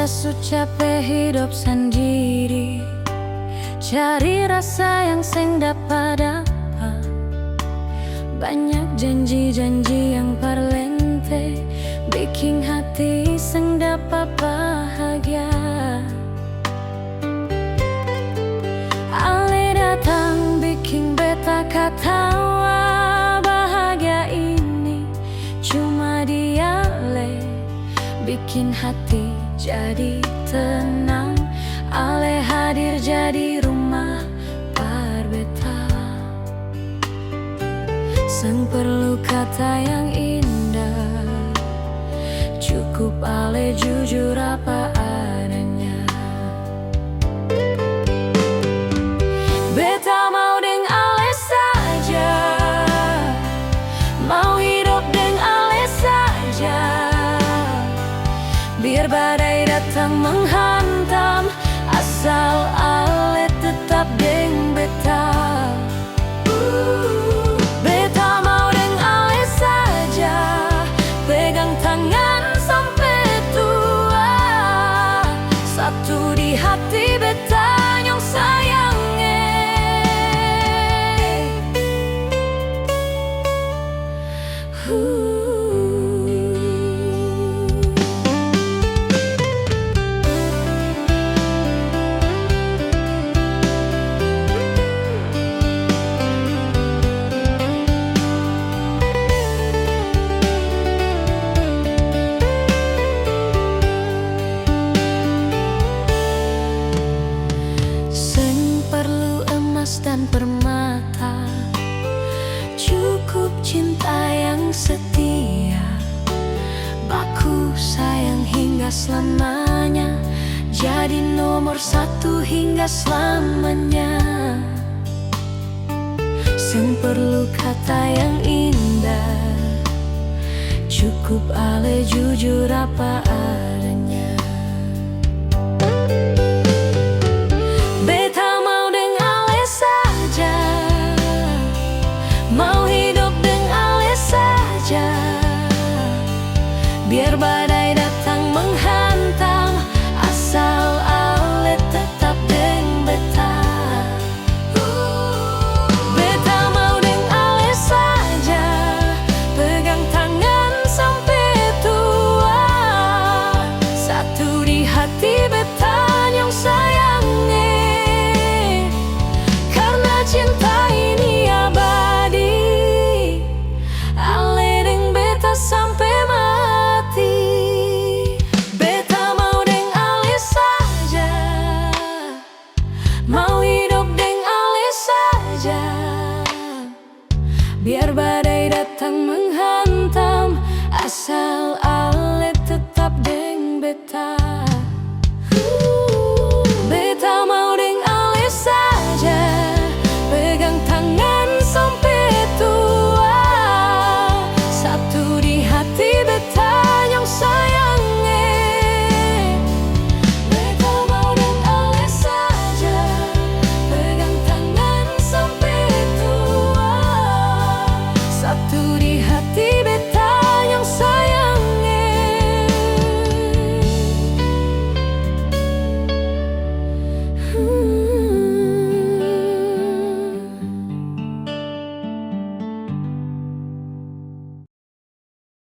Beta su capek hidup sendiri, cari rasa yang seng dapat dapat. Banyak janji-janji yang parlente, bikin hati seng dapat bahagia. Ale datang bikin beta ketawa, bahagia ini cuma dia le, bikin hati jadi tenang. Ale hadir jadi rumah par beta. Seng perlu kata yang indah, cukup ale jujur apa adanya. Beta mau deng ale saja, mau hidup deng ale saja. Biar badai datang menghantam, asal ale tetap deng beta. Beta mau deng ale saja, pegang tangan sampai tua. Satu di hati beta nyong sayangnya. Dan permata, cukup cinta yang setia, baku sayang hingga selamanya, jadi nomor satu hingga selamanya. Seng perlu kata yang indah, cukup ale jujur apa adanya. Biar badai datang menghantam, asal ale tetap deng beta. Beta mau deng ale saja, pegang tangan sampai tua. Satu di hati beta nyong sayangnya, karena cinta ini abadi. Ale deng beta sampai biar badai datang menghantam, asal